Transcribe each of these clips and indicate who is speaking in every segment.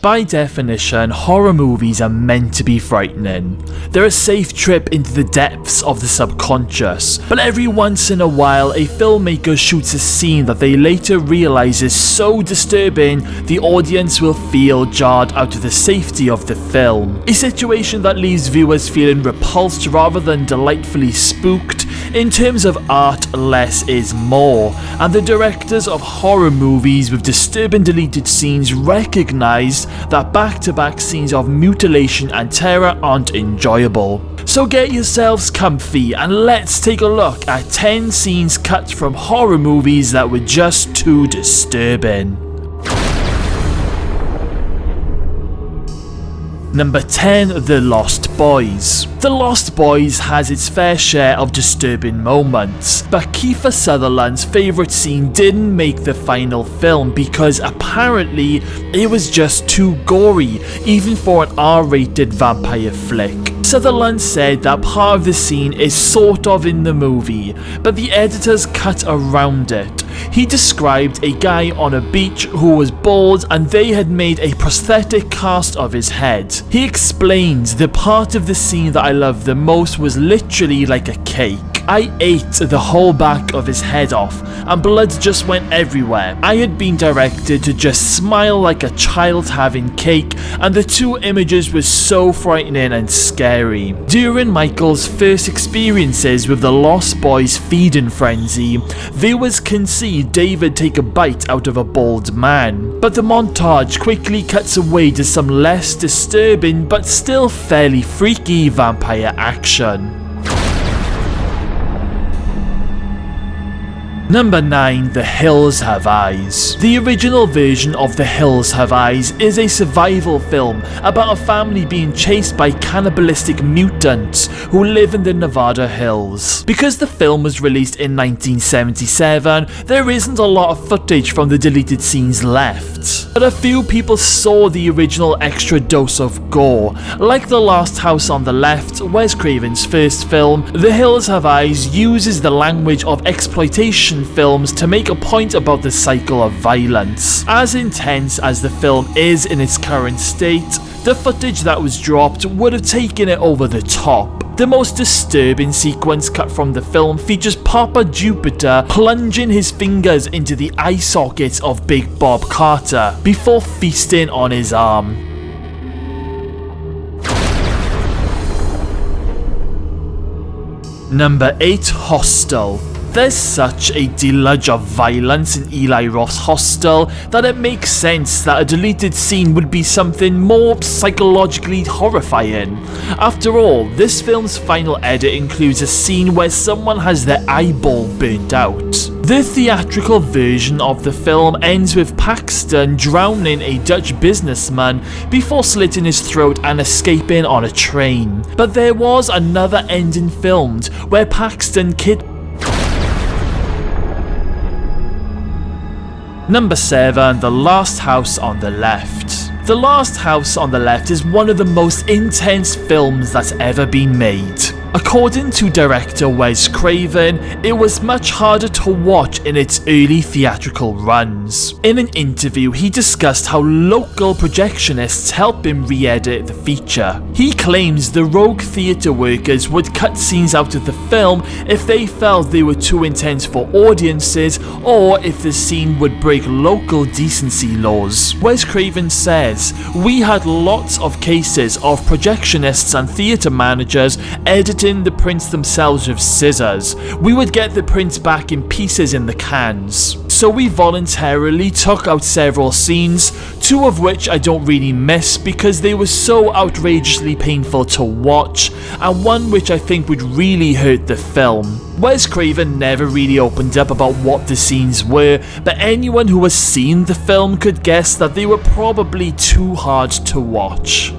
Speaker 1: By definition, horror movies are meant to be frightening. They're a safe trip into the depths of the subconscious, but every once in a while a filmmaker shoots a scene that they later realize is so disturbing the audience will feel jarred out of the safety of the film. A situation that leaves viewers feeling repulsed rather than delightfully spooked. In terms of art, less is more, and the directors of horror movies with disturbing deleted scenes recognized that back-to-back scenes of mutilation and terror aren't enjoyable. So get yourselves comfy and let's take a look at 10 scenes cut from horror movies that were just too disturbing. Number 10. The Lost Boys. The Lost Boys has its fair share of disturbing moments, but Kiefer Sutherland's favourite scene didn't make the final film because apparently it was just too gory, even for an R-rated vampire flick. Sutherland said that part of the scene is sort of in the movie, but the editors cut around it. He described a guy on a beach who was bald and they had made a prosthetic cast of his head. He explains, the part of the scene that I loved the most was literally like a cake. I ate the whole back of his head off and blood just went everywhere. I had been directed to just smile like a child having cake, and the two images were so frightening and scary. During Michael's first experiences with the Lost Boys feeding frenzy, viewers can see David take a bite out of a bald man, but the montage quickly cuts away to some less disturbing but still fairly freaky vampire action. Number 9. The Hills Have Eyes. The original version of The Hills Have Eyes is a survival film about a family being chased by cannibalistic mutants who live in the Nevada hills. Because the film was released in 1977, there isn't a lot of footage from the deleted scenes left. But a few people saw the original extra dose of gore. Like The Last House on the Left, Wes Craven's first film, The Hills Have Eyes uses the language of exploitation films to make a point about the cycle of violence. As intense as the film is in its current state, the footage that was dropped would have taken it over the top. The most disturbing sequence cut from the film features Papa Jupiter plunging his fingers into the eye sockets of Big Bob Carter before feasting on his arm. Number 8. Hostel. There's such a deluge of violence in Eli Roth's Hostel that it makes sense that a deleted scene would be something more psychologically horrifying. After all, this film's final edit includes a scene where someone has their eyeball burnt out. The theatrical version of the film ends with Paxton drowning a Dutch businessman before slitting his throat and escaping on a train. But there was another ending filmed where Paxton Number 7. The Last House on the Left. The Last House on the Left is one of the most intense films that's ever been made. According to director Wes Craven, it was much harder to watch in its early theatrical runs. In an interview, he discussed how local projectionists helped him re-edit the feature. He claims the rogue theatre workers would cut scenes out of the film if they felt they were too intense for audiences or if the scene would break local decency laws. Wes Craven says, "We had lots of cases of projectionists and theatre managers editing the prints themselves with scissors. We would get the prints back in pieces in the cans. So we voluntarily took out several scenes, two of which I don't really miss because they were so outrageously painful to watch, and one which I think would really hurt the film." Wes Craven never really opened up about what the scenes were, but anyone who has seen the film could guess that they were probably too hard to watch.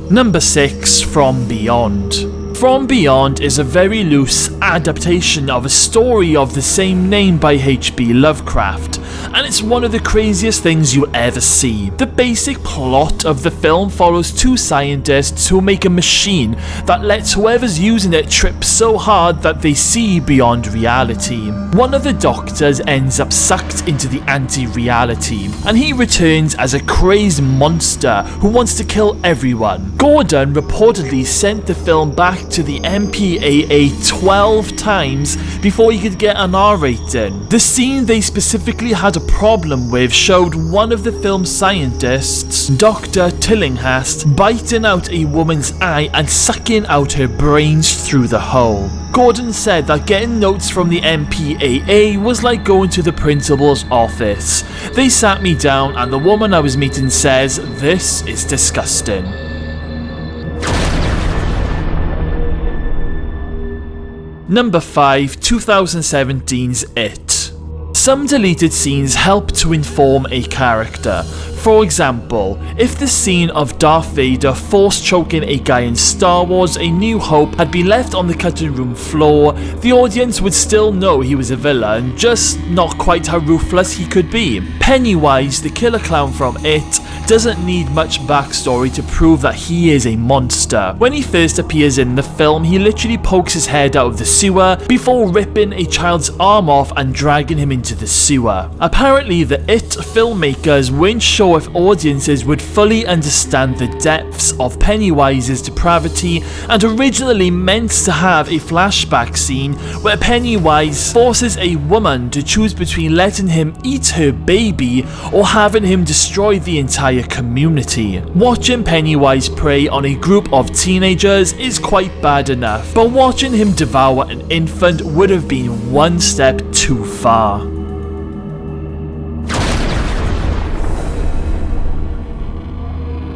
Speaker 1: Number 6. From Beyond. From Beyond is a very loose adaptation of a story of the same name by H.P. Lovecraft, and it's one of the craziest things you'll ever see. The basic plot of the film follows two scientists who make a machine that lets whoever's using it trip so hard that they see beyond reality. One of the doctors ends up sucked into the anti-reality, and he returns as a crazed monster who wants to kill everyone. Gordon reportedly sent the film back to the MPAA 12 times before he could get an R rating. The scene they specifically had a problem with showed one of the film's scientists, Dr. Tillinghast, biting out a woman's eye and sucking out her brains through the hole. Gordon said that getting notes from the MPAA was like going to the principal's office. They sat me down and the woman I was meeting says, "This is disgusting." Number 5, 2017's It. Some deleted scenes help to inform a character. For example, if the scene of Darth Vader force choking a guy in Star Wars A New Hope had been left on the cutting room floor, the audience would still know he was a villain, just not quite how ruthless he could be. Pennywise, the killer clown from It, doesn't need much backstory to prove that he is a monster. When he first appears in the film, he literally pokes his head out of the sewer before ripping a child's arm off and dragging him into the sewer. Apparently, the It filmmakers weren't sure if audiences would fully understand the depths of Pennywise's depravity and originally meant to have a flashback scene where Pennywise forces a woman to choose between letting him eat her baby or having him destroy the entire community. Watching Pennywise prey on a group of teenagers is quite bad enough, but watching him devour an infant would have been one step too far.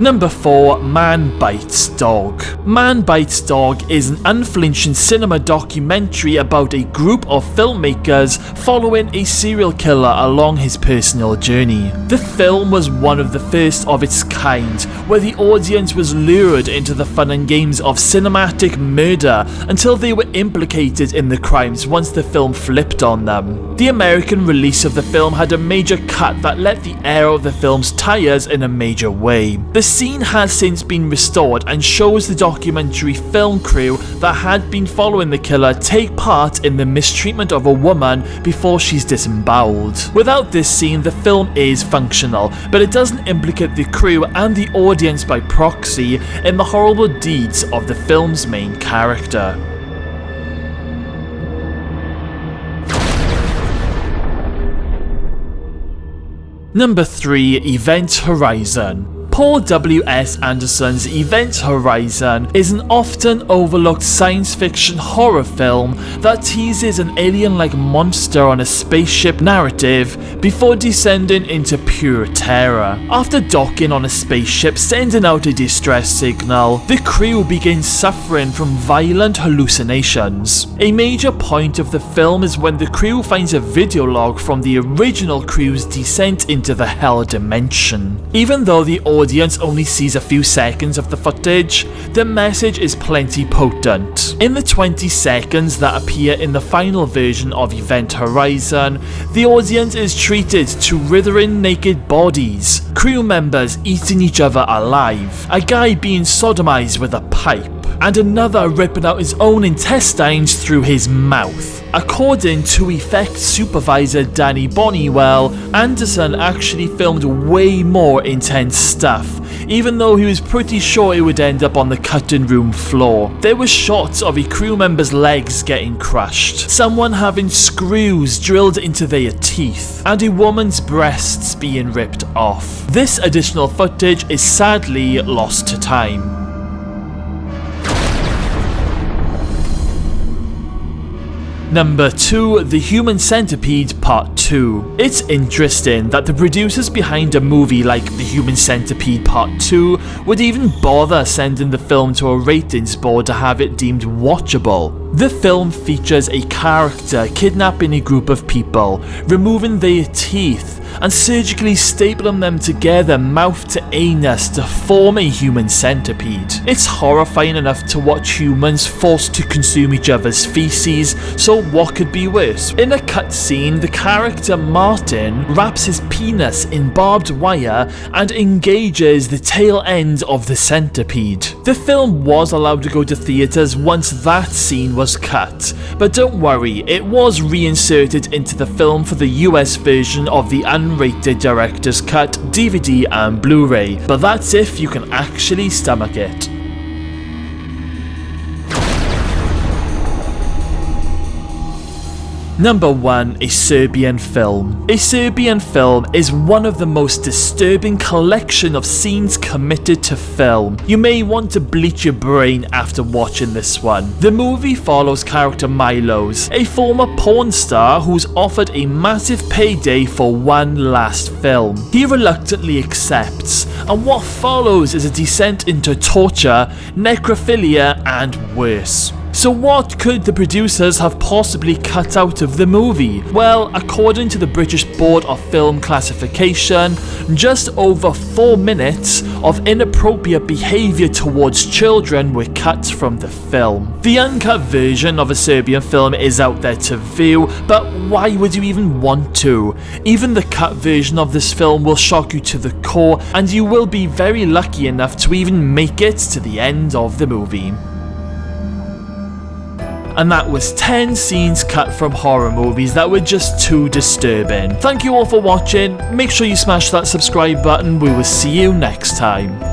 Speaker 1: Number 4, Man Bites Dog. Man Bites Dog is an unflinching cinema documentary about a group of filmmakers following a serial killer along his personal journey. The film was one of the first of its kind, where the audience was lured into the fun and games of cinematic murder until they were implicated in the crimes once the film flipped on them. The American release of the film had a major cut that let the air of the film's tires in a major way. The scene has since been restored and shows the documentary film crew that had been following the killer take part in the mistreatment of a woman before she's disemboweled. Without this scene, the film is functional, but it doesn't implicate the crew and the audience by proxy in the horrible deeds of the film's main character. Number 3, Event Horizon. Paul W.S. Anderson's Event Horizon is an often overlooked science fiction horror film that teases an alien-like monster on a spaceship narrative before descending into pure terror. After docking on a spaceship sending out a distress signal, the crew begins suffering from violent hallucinations. A major point of the film is when the crew finds a video log from the original crew's descent into the Hell Dimension. Even though the audience only sees a few seconds of the footage, the message is plenty potent. In the 20 seconds that appear in the final version of Event Horizon, the audience is treated to writhing naked bodies, crew members eating each other alive, a guy being sodomized with a pipe, and another ripping out his own intestines through his mouth. According to effects supervisor Danny Bonniwell, Anderson actually filmed way more intense stuff, even though he was pretty sure it would end up on the cutting room floor. There were shots of a crew member's legs getting crushed, someone having screws drilled into their teeth, and a woman's breasts being ripped off. This additional footage is sadly lost to time. Number 2, The Human Centipede Part 2. It's interesting that the producers behind a movie like The Human Centipede Part 2 would even bother sending the film to a ratings board to have it deemed watchable. The film features a character kidnapping a group of people, removing their teeth and surgically stapling them together mouth to anus to form a human centipede. It's horrifying enough to watch humans forced to consume each other's feces, so what could be worse? In a cutscene, the character Martin wraps his penis in barbed wire and engages the tail end of the centipede. The film was allowed to go to theatres once that scene was cut, but don't worry, it was reinserted into the film for the US version of the unrated director's cut, DVD and Blu-ray, but that's if you can actually stomach it. Number 1. A Serbian film. A Serbian film is one of the most disturbing collection of scenes committed to film. You may want to bleach your brain after watching this one. The movie follows character Milos, a former porn star who's offered a massive payday for one last film. He reluctantly accepts, and what follows is a descent into torture, necrophilia, and worse. So what could the producers have possibly cut out of the movie? Well, according to the British Board of Film Classification, just over 4 minutes of inappropriate behaviour towards children were cut from the film. The uncut version of a Serbian film is out there to view, but why would you even want to? Even the cut version of this film will shock you to the core, and you will be very lucky enough to even make it to the end of the movie. And that was 10 scenes cut from horror movies that were just too disturbing. Thank you all for watching, make sure you smash that subscribe button, we will see you next time.